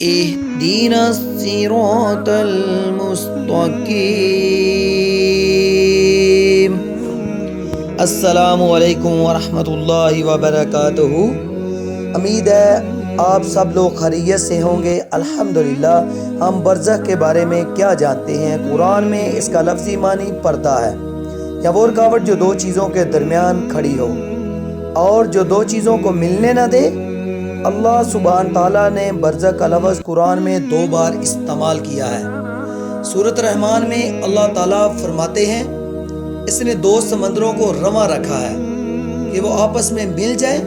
اهدنا الصراط المستقیم۔ السلام علیکم ورحمۃ اللہ وبرکاتہ۔ امید ہے آپ سب لوگ خیریت سے ہوں گے۔ الحمدللہ ہم برزخ کے بارے میں کیا جانتے ہیں؟ قرآن میں اس کا لفظی معنی پردہ ہے یا وہ رکاوٹ جو دو چیزوں کے درمیان کھڑی ہو اور جو دو چیزوں کو ملنے نہ دے۔ اللہ سبحانہ تعالیٰ نے برزخ کا لفظ قرآن میں 2 بار استعمال کیا ہے۔ سورۃ الرحمن میں اللہ تعالیٰ فرماتے ہیں اس نے 2 سمندروں کو رواں رکھا ہے کہ وہ آپس میں مل جائیں،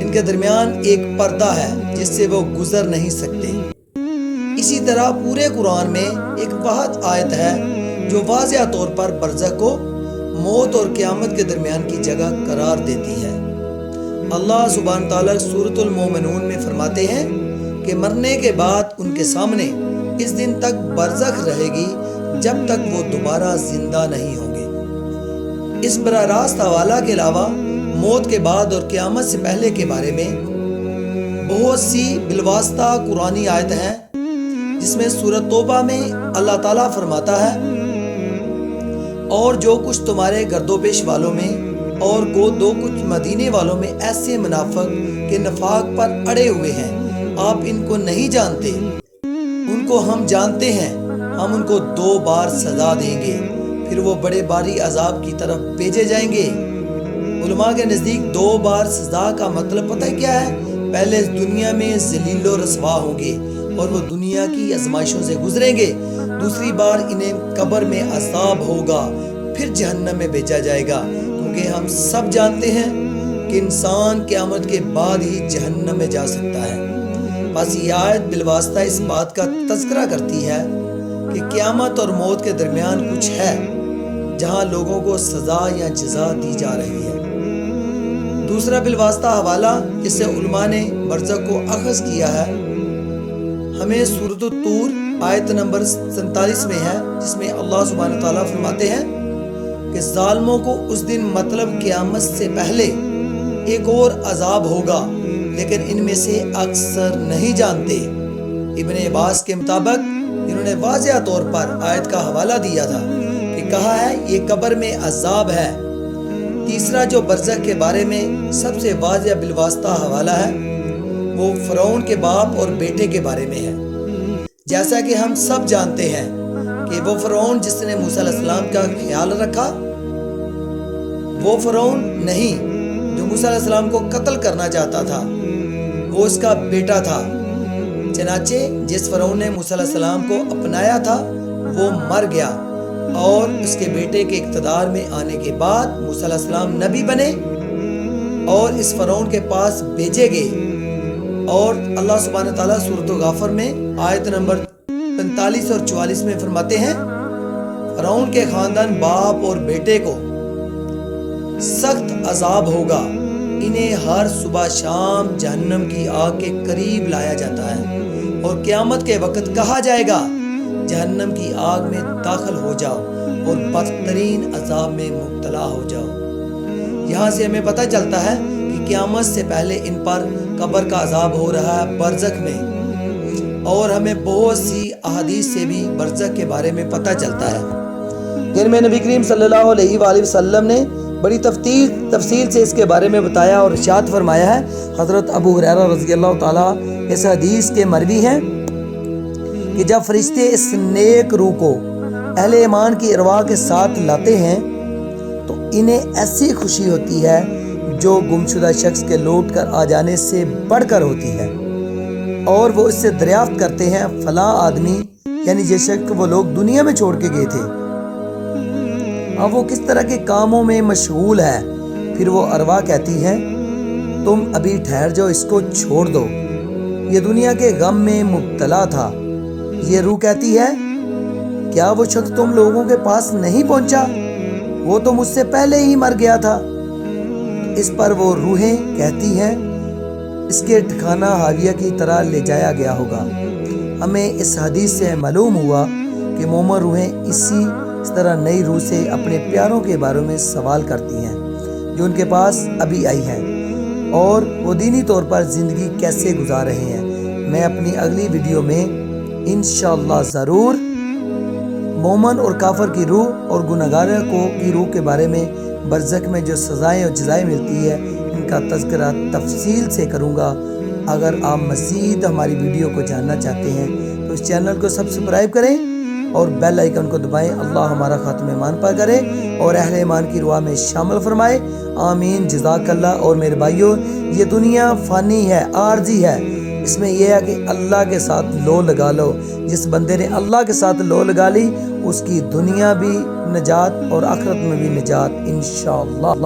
ان کے درمیان ایک پردہ ہے جس سے وہ گزر نہیں سکتے۔ اسی طرح پورے قرآن میں ایک واحد آیت ہے جو واضح طور پر برزخ کو موت اور قیامت کے درمیان کی جگہ قرار دیتی ہے۔ اللہ سبحانہ تعالیٰ سورۃ المومنون میں فرماتے ہیں کہ مرنے کے بعد ان کے سامنے اس دن تک برزخ رہے گی جب تک وہ دوبارہ زندہ نہیں ہوں گے۔ اس براہ راست حوالہ کے علاوہ موت کے بعد اور قیامت سے پہلے کے بارے میں بہت سی بالواسطہ قرآنی آیت ہیں، جس میں سورۃ توبہ میں اللہ تعالیٰ فرماتا ہے اور جو کچھ تمہارے گرد و پیش والوں میں اور دو کچھ مدینے والوں میں ایسے منافق کے نفاق پر اڑے ہوئے ہیں، آپ ان کو نہیں جانتے، ان کو ہم جانتے ہیں، ہم ان کو 2 بار سزا دیں گے، پھر وہ بڑے باری عذاب کی طرف بھیجے جائیں گے۔ علماء کے نزدیک 2 بار سزا کا مطلب پتہ کیا ہے؟ پہلے اس دنیا میں ذلیل و رسوا ہوں گے اور وہ دنیا کی آزمائشوں سے گزریں گے، دوسری بار انہیں قبر میں عذاب ہوگا، پھر جہنم میں بھیجا جائے گا، کیونکہ ہم سب جانتے ہیں کہ انسان قیامت کے بعد ہی جہنم میں جا سکتا ہے۔ بس یہ آیت بالواسطہ اس بات کا تذکرہ کرتی ہے کہ قیامت اور موت کے درمیان کچھ ہے جہاں لوگوں کو سزا یا جزا دی جا رہی ہے۔ دوسرا بالواسطہ حوالہ جس سے علماء نے برزخ کو اخذ کیا ہے، ہمیں سورۃ الطور آیت نمبر 47 میں ہے، جس میں اللہ سبحانہ تعالیٰ فرماتے ہیں کہ ظالموں کو اس دن مطلب قیامت سے پہلے ایک اور عذاب ہوگا، لیکن ان میں سے اکثر نہیں جانتے۔ ابن عباس کے مطابق انہوں نے واضح طور پر آیت کا حوالہ دیا تھا کہ کہا ہے یہ قبر میں عذاب ہے۔ تیسرا جو برزخ کے بارے میں سب سے واضح بالواسطہ حوالہ ہے وہ فرعون کے باپ اور بیٹے کے بارے میں ہے۔ جیسا کہ ہم سب جانتے ہیں کہ وہ فرعون جس نے موسیٰ علیہ السلام کا خیال رکھا، وہ فرعون نہیں جو موسیٰ علیہ السلام کو قتل کرنا چاہتا تھا، وہ اس کا بیٹا تھا۔ چنانچہ جس فرعون نے موسیٰ علیہ السلام کو اپنایا تھا وہ مر گیا، اور اس کے بیٹے کے اقتدار میں آنے کے بعد موسیٰ علیہ السلام نبی بنے اور اس فرعون کے پاس بھیجے گئے۔ اور اللہ سبحانہ تعالیٰ سورۃ غافر میں آیت نمبر 45 اور 44 میں فرماتے ہیں فرعون کے خاندان باپ اور بیٹے کو سخت عذاب ہوگا، انہیں ہر صبح شام جہنم کی آگ کے قریب لایا جاتا ہے اور قیامت کے وقت کہا جائے گا جہنم کی آگ میں داخل ہو جاؤ اور بدترین عذاب میں مبتلا ہو جاؤ۔ یہاں سے ہمیں پتہ چلتا ہے کہ قیامت سے پہلے ان پر قبر کا عذاب ہو رہا ہے برزخ میں، اور ہمیں بہت سی احادیث سے بھی برزخ کے بارے میں پتہ چلتا ہے، جن میں نبی کریم صلی اللہ علیہ وآلہ وسلم نے بڑی تفصیل سے اس کے بارے میں بتایا اور ارشاد فرمایا ہے۔ حضرت ابو ہریرہ رضی اللہ تعالیٰ اس حدیث کے مروی ہیں کہ جب فرشتے اس نیک روح کو اہل ایمان کی ارواح کے ساتھ لاتے ہیں تو انہیں ایسی خوشی ہوتی ہے جو گمشدہ شخص کے لوٹ کر آ جانے سے بڑھ کر ہوتی ہے، اور وہ اس سے دریافت کرتے ہیں فلاں آدمی یعنی جس شخص وہ لوگ دنیا میں چھوڑ کے گئے تھے اب وہ کس طرح کے کاموں میں مشغول ہے۔ پھر وہ ارواح کہتی ہیں تم ابھی ٹھہر جاؤ، اس کو چھوڑ دو، یہ دنیا کے غم میں مبتلا تھا۔ یہ روح کہتی ہے کیا وہ شخص تم لوگوں کے پاس نہیں پہنچا؟ وہ تو مجھ سے پہلے ہی مر گیا تھا۔ اس پر وہ روحیں کہتی ہیں اس کے ٹھکانہ حاویہ کی طرح لے جایا گیا ہوگا۔ ہمیں اس حدیث سے معلوم ہوا کہ مومن روحیں اس طرح نئی روح سے اپنے پیاروں کے بارے میں سوال کرتی ہیں جو ان کے پاس ابھی آئی ہیں، اور وہ دینی طور پر زندگی کیسے گزار رہے ہیں، میں اپنی اگلی ویڈیو میں انشاءاللہ ضرور مومن اور کافر کی روح اور گناہگاروں کی روح کے بارے میں برزخ میں جو سزائیں اور جزائیں ملتی ہے ان کا تذکرہ تفصیل سے کروں گا۔ اگر آپ مزید ہماری ویڈیو کو جاننا چاہتے ہیں تو اس چینل کو سبسکرائب کریں اور بیل آئیکن کو دبائیں۔ اللہ ہمارا خاتم ایمان پر کرے اور اہل ایمان کی روا میں شامل فرمائے، آمین، جزاک اللہ۔ اور میرے بھائیوں، یہ دنیا فانی ہے، عارضی ہے، اس میں یہ ہے کہ اللہ کے ساتھ لو لگا لو۔ جس بندے نے اللہ کے ساتھ لو لگا لی اس کی دنیا بھی نجات اور آخرت میں بھی نجات انشاءاللہ۔